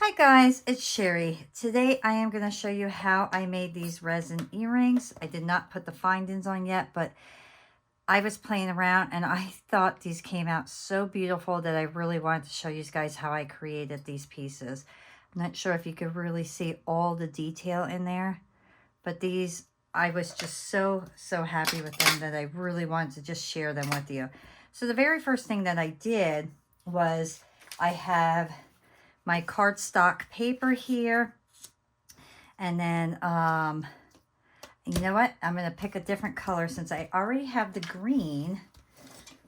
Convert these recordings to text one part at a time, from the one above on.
Hi guys, it's Sherry. Today I am going to show you how I made these resin earrings. I did not put the findings on yet, but I was playing around and I thought these came out so beautiful that I really wanted to show you guys how I created these pieces. I'm not sure if you could really see all the detail in there, but these, I was just so happy with them that I really wanted to just share them with you. So the very first thing that I did was I have my cardstock paper here, and then you know what, I'm going to pick a different color since I already have the green.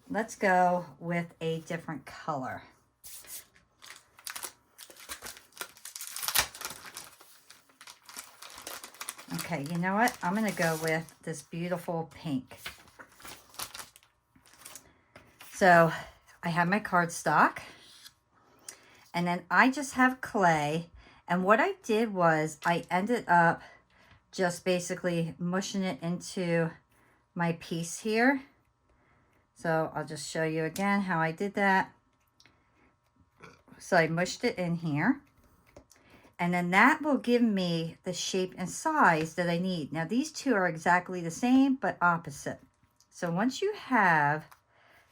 Let's go with a different color. Okay, you know what, I'm going to go with this beautiful pink. So I have my cardstock, and then I just have clay, and what I did was I ended up just basically mushing it into my piece here. So I'll just show you again how I did that. So I mushed it in here, and then that will give me the shape and size that I need. Now these two are exactly the same but opposite. So once you have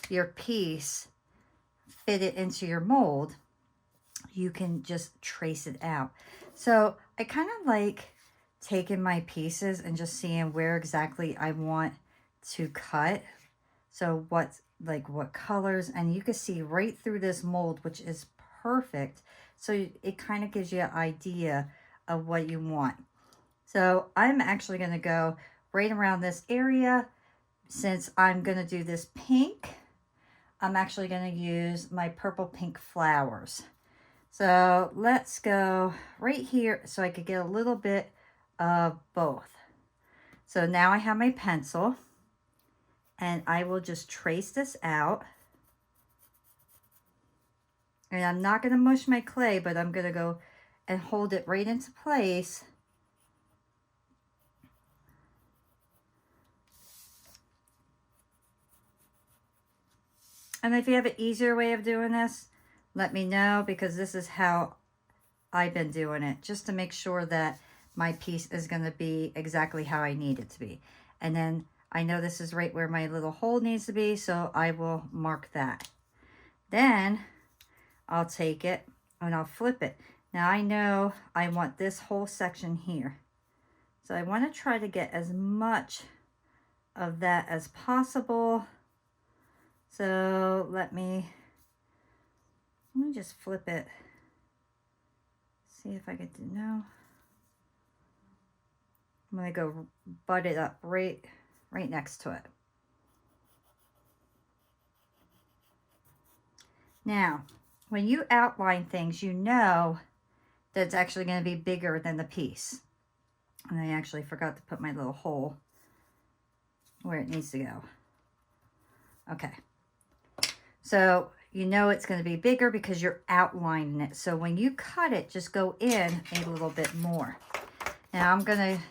your piece fitted into your mold, you can just trace it out. So I kind of like taking my pieces and just seeing where exactly I want to cut. So what colors, and you can see right through this mold, which is perfect. So it kind of gives you an idea of what you want. So I'm actually going to go right around this area. Since I'm going to do this pink, I'm actually going to use my purple pink flowers. So let's go right here so I could get a little bit of both. So now I have my pencil, and I will just trace this out. And I'm not going to mush my clay, but I'm going to go and hold it right into place. And if you have an easier way of doing this, let me know, because this is how I've been doing it, just to make sure that my piece is going to be exactly how I need it to be. And then I know this is right where my little hole needs to be, so I will mark that. Then I'll take it and I'll flip it. Now I know I want this whole section here, so I want to try to get as much of that as possible. So let me just flip it. See if I get to know. I'm going to go butt it up right next to it. Now, when you outline things, you know that it's actually going to be bigger than the piece. And I actually forgot to put my little hole where it needs to go. Okay. So you know it's going to be bigger because you're outlining it. So when you cut it, just go in a little bit more. Now I'm going to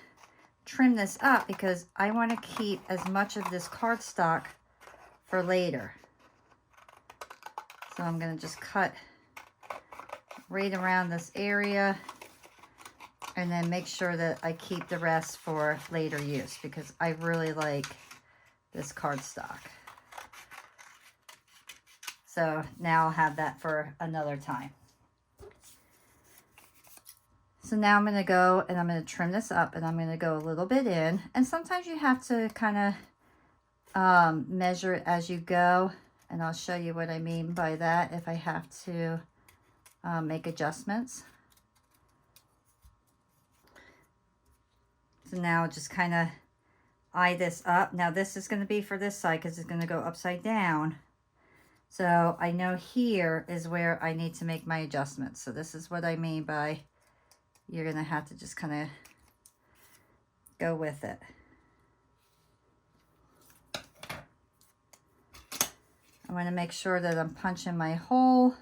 trim this up because I want to keep as much of this cardstock for later. So I'm going to just cut right around this area, and then make sure that I keep the rest for later use, because I really like this cardstock. So now I'll have that for another time. So now I'm going to go and I'm going to trim this up, and I'm going to go a little bit in. And sometimes you have to kind of measure it as you go. And I'll show you what I mean by that if I have to make adjustments. So now just kind of eye this up. Now this is going to be for this side because it's going to go upside down. So I know here is where I need to make my adjustments. So this is what I mean by you're going to have to just kind of go with it. I want to make sure that I'm punching my hole.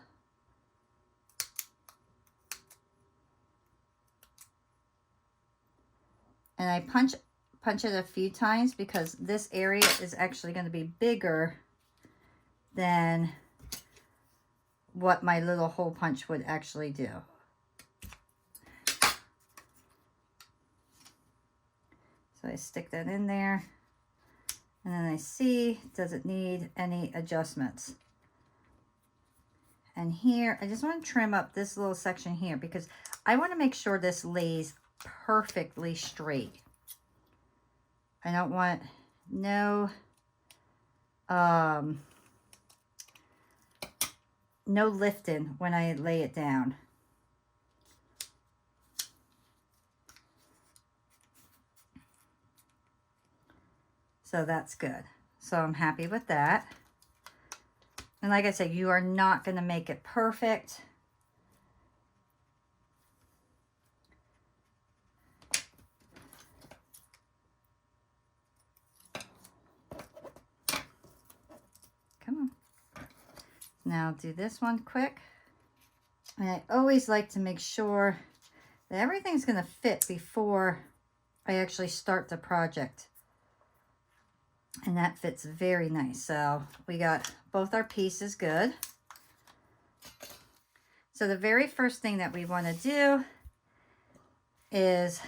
And I punch it a few times because this area is actually going to be bigger than what my little hole punch would actually do. So I stick that in there, and then I see, does it need any adjustments? And here, I just want to trim up this little section here because I want to make sure this lays perfectly straight. I don't want no lifting when I lay it down. So that's good. So I'm happy with that. And like I said, you are not going to make it perfect. Come on. Now do this one quick. And I always like to make sure that everything's going to fit before I actually start the project. And that fits very nice. So we got both our pieces good. So the very first thing that we want to do is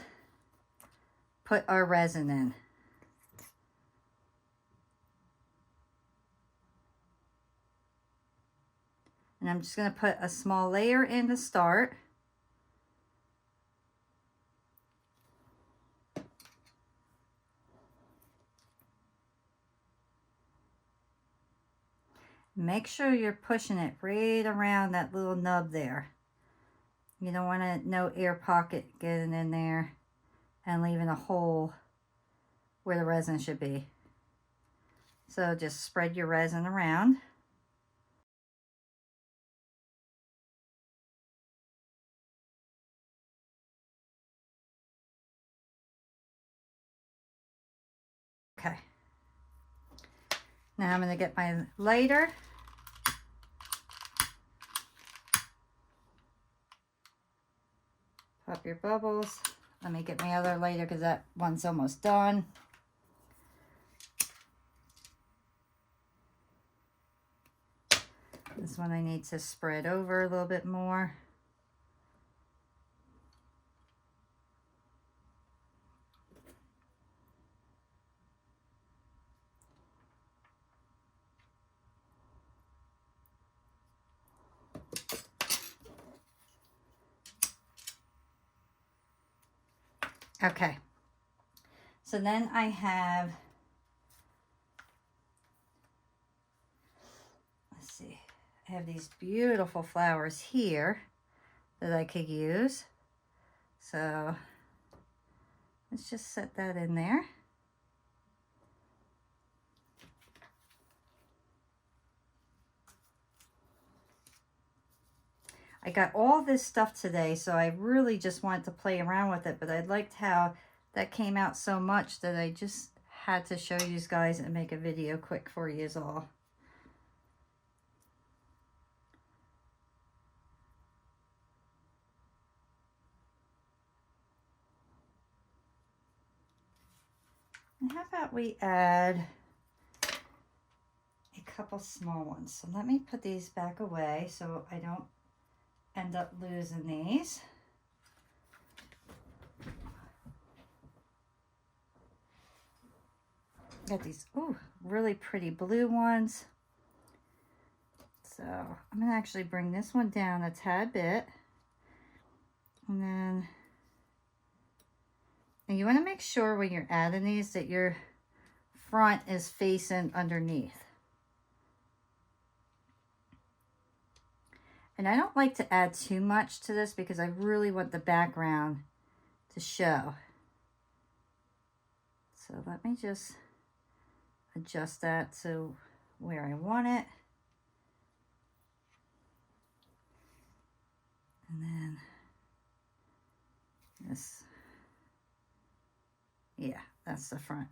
put our resin in. And I'm just going to put a small layer in to start. Make sure you're pushing it right around that little nub there. You don't want no air pocket getting in there and leaving a hole where the resin should be. So just spread your resin around. Okay. Now I'm going to get my lighter. Pop your bubbles. Let me get my other lighter because that one's almost done. This one I need to spread over a little bit more. Okay, so then I have, let's see, I have these beautiful flowers here that I could use. So let's just set that in there. I got all this stuff today, so I really just wanted to play around with it, but I liked how that came out so much that I just had to show you guys and make a video quick for you all. And how about we add a couple small ones? So let me put these back away so I don't end up losing these. Got these really pretty blue ones. So I'm gonna actually bring this one down a tad bit, and you want to make sure when you're adding these that your front is facing underneath. And I don't like to add too much to this because I really want the background to show. So let me just adjust that to where I want it. And then this, yeah, that's the front.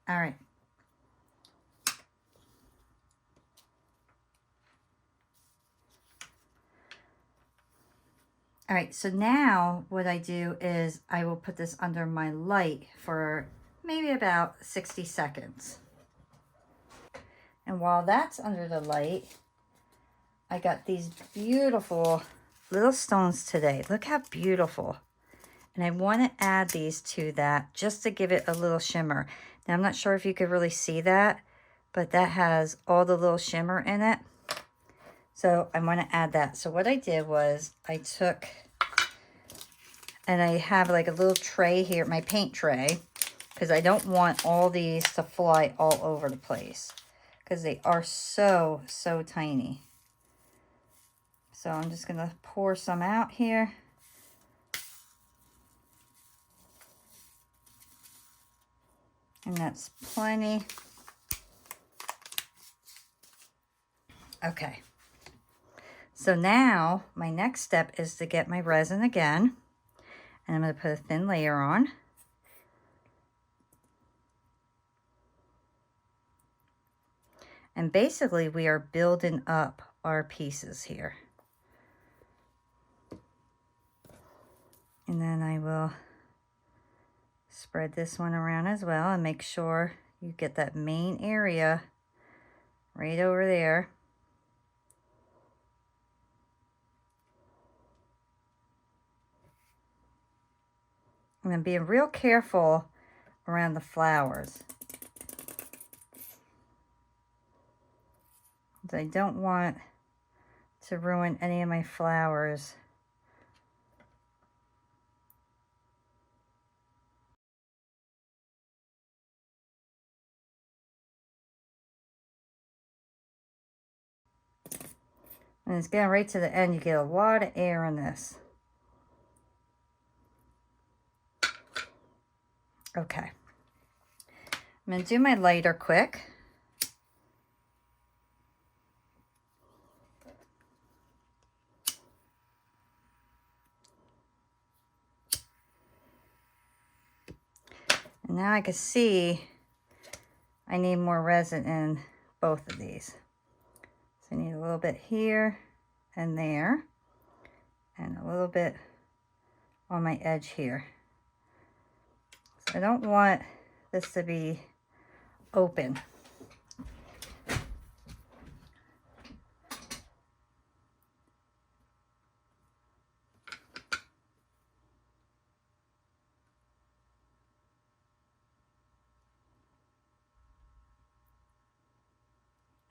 All right. All right, so now what I do is I will put this under my light for maybe about 60 seconds. And while that's under the light, I got these beautiful little stones today. Look how beautiful. And I want to add these to that just to give it a little shimmer. Now, I'm not sure if you could really see that, but that has all the little shimmer in it. So I want to add that. So what I did was I took, and I have like a little tray here, my paint tray, because I don't want all these to fly all over the place because they are so, so tiny. So I'm just going to pour some out here. And that's plenty. Okay. So now my next step is to get my resin again. And I'm going to put a thin layer on. And basically we are building up our pieces here. And then I will spread this one around as well and make sure you get that main area right over there. And then being real careful around the flowers. I don't want to ruin any of my flowers. And it's getting right to the end. You get a lot of air in this. Okay. I'm going to do my lighter quick. And now I can see I need more resin in both of these. So I need a little bit here and there, and a little bit on my edge here. So I don't want this to be open.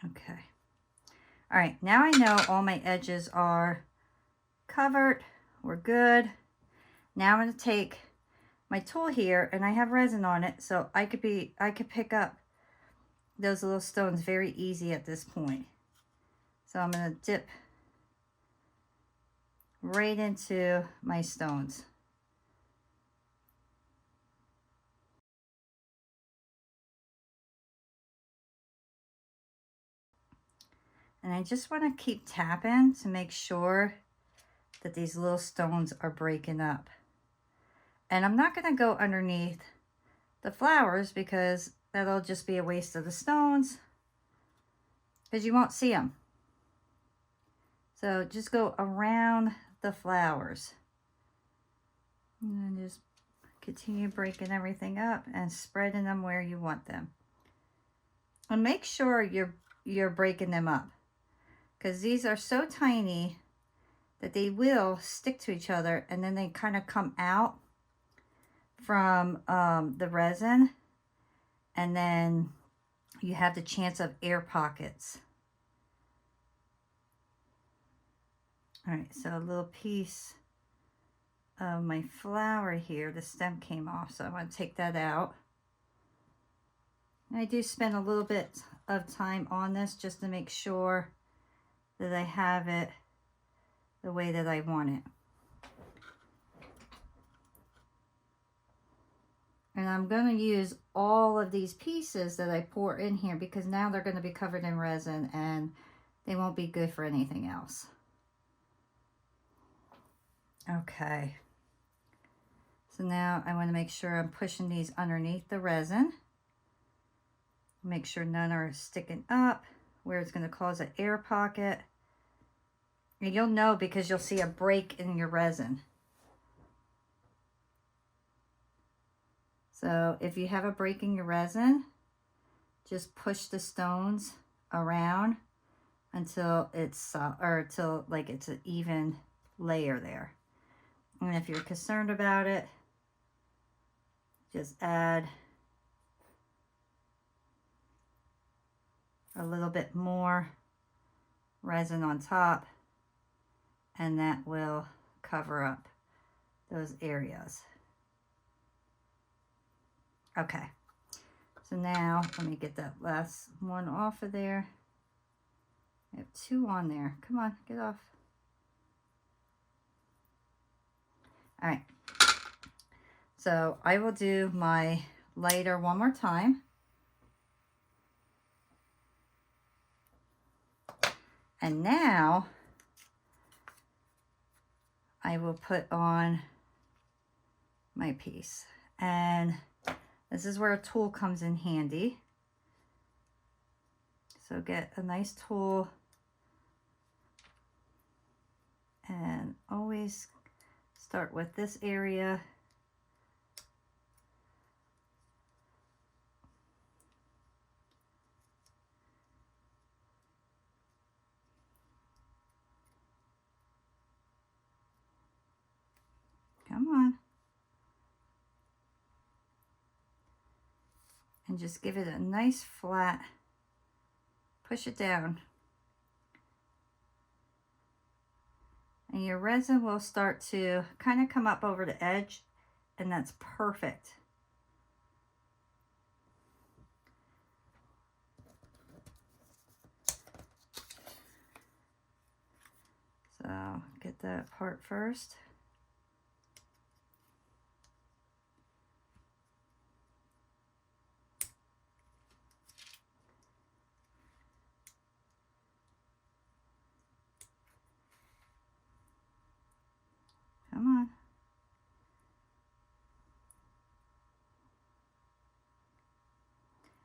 Okay. All right, now I know all my edges are covered. We're good. Now I'm going to take my tool here, and I have resin on it, so I could pick up those little stones very easy at this point. So I'm going to dip right into my stones. And I just want to keep tapping to make sure that these little stones are breaking up. And I'm not going to go underneath the flowers because that'll just be a waste of the stones, because you won't see them. So just go around the flowers. And then just continue breaking everything up and spreading them where you want them. And make sure you're breaking them up, because these are so tiny that they will stick to each other, and then they kind of come out from the resin, and then you have the chance of air pockets. All right, so a little piece of my flower here, the stem came off, so I'm going to take that out. And I do spend a little bit of time on this just to make sure that I have it the way that I want it. And I'm going to use all of these pieces that I pour in here, because now they're going to be covered in resin and they won't be good for anything else. Okay. So now I want to make sure I'm pushing these underneath the resin. Make sure none are sticking up where it's going to cause an air pocket. And you'll know because you'll see a break in your resin. So if you have a break in your resin, just push the stones around until it's, or until like it's an even layer there. And if you're concerned about it, just add a little bit more resin on top, and that will cover up those areas. Okay, so now let me get that last one off of there. I have 2 on there. Come on, get off. All right, so I will do my lighter one more time. And now I will put on my piece. And this is where a tool comes in handy. So get a nice tool and always start with this area. Come on. And just give it a nice flat, push it down. And your resin will start to kind of come up over the edge, and that's perfect. So get that part first. Come on.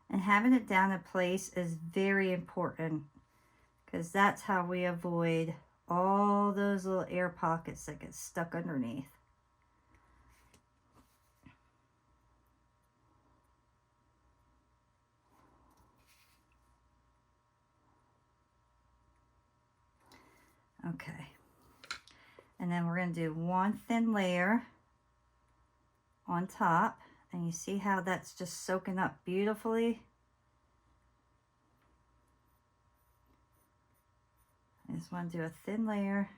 And having it down in place is very important, because that's how we avoid all those little air pockets that get stuck underneath. Okay. And then we're going to do one thin layer on top. And you see how that's just soaking up beautifully? I just want to do a thin layer.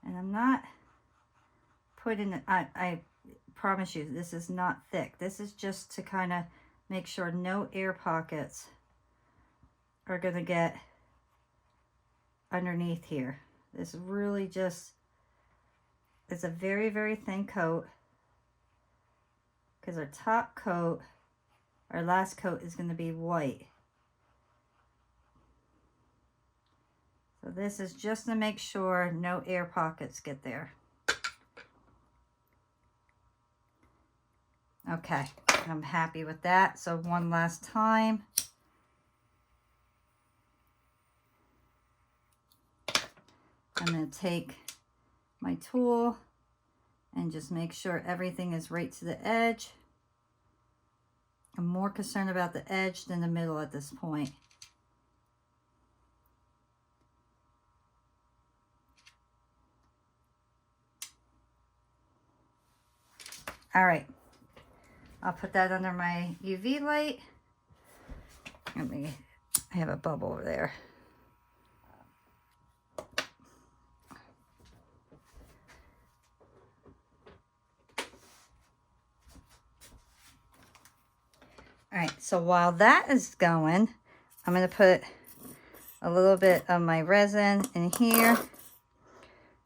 And I'm not putting it, I promise you, this is not thick. This is just to kind of make sure no air pockets are going to get underneath here. This really just, it's a very, very thin coat, because our top coat, our last coat is going to be white. So this is just to make sure no air pockets get there. Okay, I'm happy with that. So one last time. I'm going to take my tool and just make sure everything is right to the edge. I'm more concerned about the edge than the middle at this point. All right, I'll put that under my UV light. I have a bubble over there. All right, so while that is going, I'm going to put a little bit of my resin in here.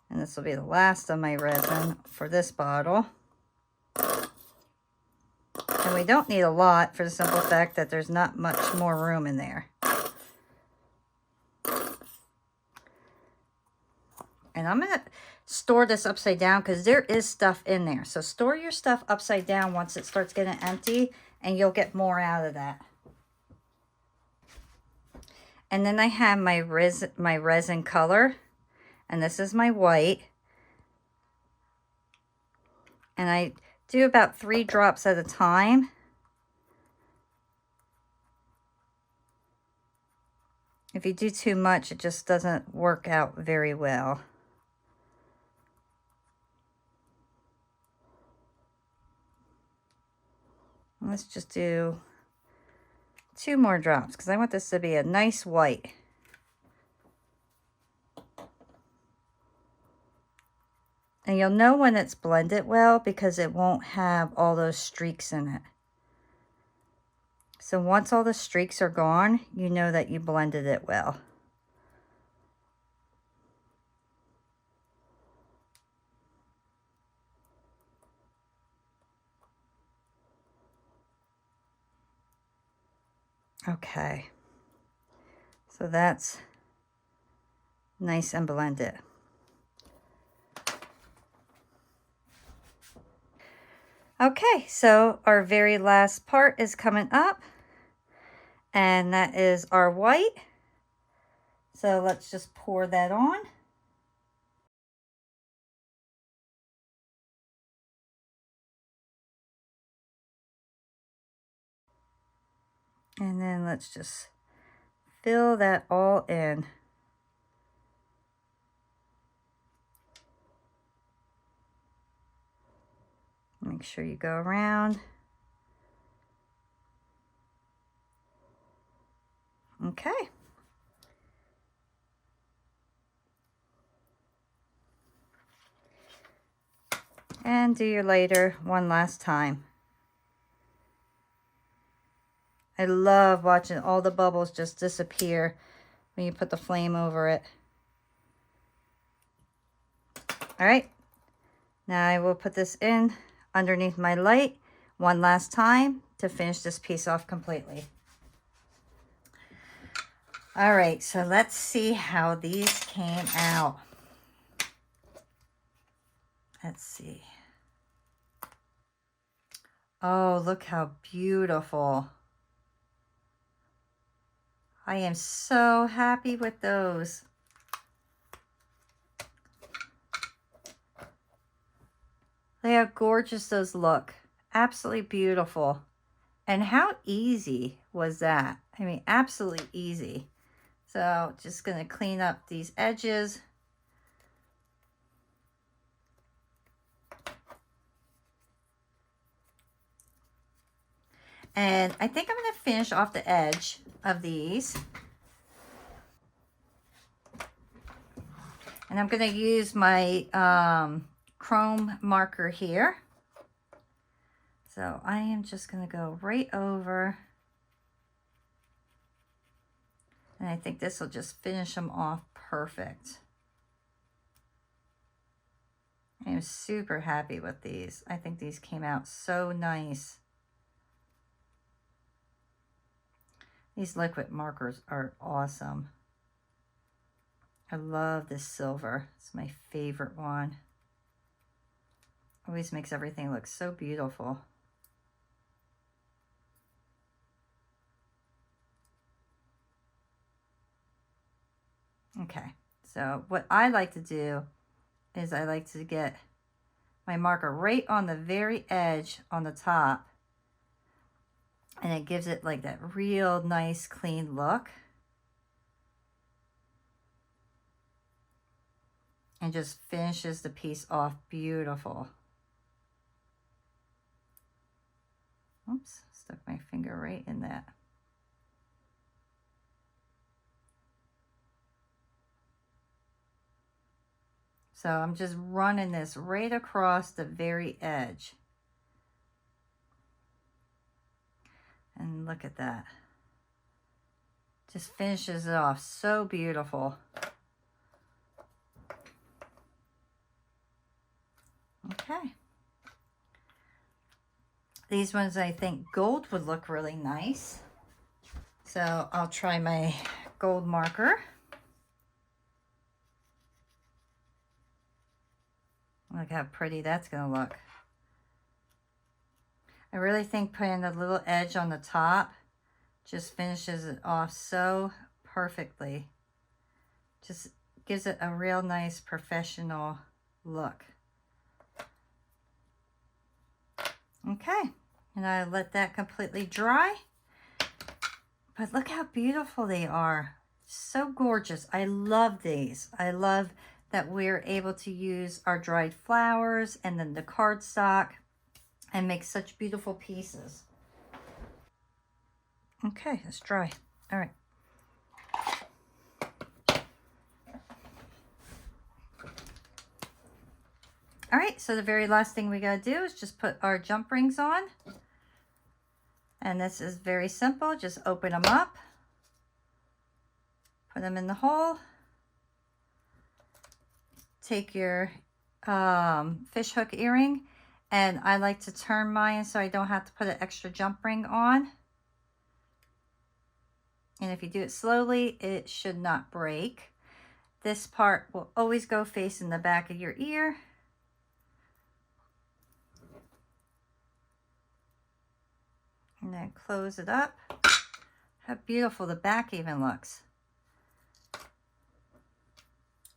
And this will be the last of my resin for this bottle. And we don't need a lot for the simple fact that there's not much more room in there. And I'm going to store this upside down because there is stuff in there. So store your stuff upside down once it starts getting empty, and you'll get more out of that. And then I have my resin color, and this is my white. And I do about 3 drops at a time. If you do too much, it just doesn't work out very well. Let's just do 2 more drops because I want this to be a nice white. And you'll know when it's blended well because it won't have all those streaks in it. So once all the streaks are gone, you know that you blended it well. Okay. So that's nice and blended. Okay, so our very last part is coming up, and that is our white. So let's just pour that on. And then let's just fill that all in. Make sure you go around. Okay. And do your lighter one last time. I love watching all the bubbles just disappear when you put the flame over it. All right. Now I will put this in underneath my light one last time to finish this piece off completely. All right, so let's see how these came out. Let's see. Oh, look how beautiful. I am so happy with those. Look how gorgeous those look. Absolutely beautiful. And how easy was that? I mean, absolutely easy. So just gonna clean up these edges. And I think I'm gonna finish off the edge of these. And I'm gonna use my chrome marker here. So I am just gonna go right over. And I think this will just finish them off perfect. I am super happy with these. I think these came out so nice. These liquid markers are awesome. I love this silver. It's my favorite one. Always makes everything look so beautiful. Okay, so what I like to do is I like to get my marker right on the very edge on the top, and it gives it like that real nice clean look. And just finishes the piece off beautiful. Oops, stuck my finger right in that. So I'm just running this right across the very edge. And look at that. Just finishes it off so beautiful. Okay. These ones, I think gold would look really nice. So I'll try my gold marker. Look how pretty that's going to look. I really think putting a little edge on the top just finishes it off so perfectly. Just gives it a real nice professional look. Okay, and I let that completely dry. But look how beautiful they are. So gorgeous. I love these. I love that we're able to use our dried flowers and then the cardstock and make such beautiful pieces. Okay, it's dry. All right. All right, so the very last thing we gotta do is just put our jump rings on. And this is very simple. Just open them up, put them in the hole, take your fish hook earring, and I like to turn mine so I don't have to put an extra jump ring on. And if you do it slowly, it should not break. This part will always go facing the back of your ear. And then close it up. How beautiful the back even looks.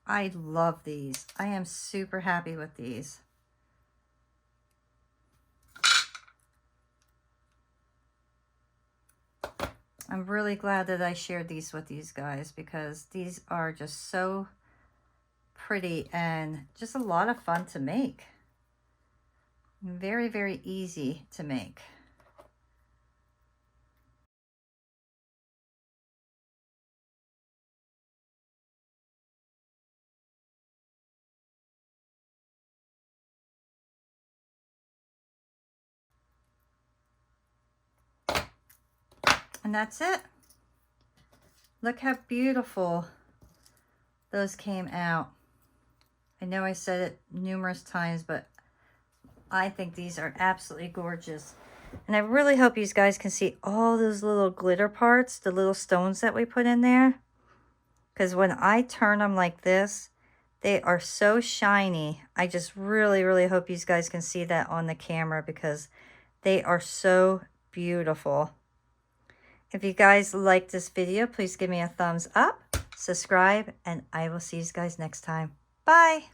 I love these. I am super happy with these. I'm really glad that I shared these with these guys because these are just so pretty and just a lot of fun to make. Very, very easy to make. And that's it. Look how beautiful those came out. I know I said it numerous times, but I think these are absolutely gorgeous. And I really hope you guys can see all those little glitter parts, the little stones that we put in there. Because when I turn them like this, they are so shiny. I just really, really hope you guys can see that on the camera because they are so beautiful. If you guys like this video, please give me a thumbs up, subscribe, and I will see you guys next time. Bye.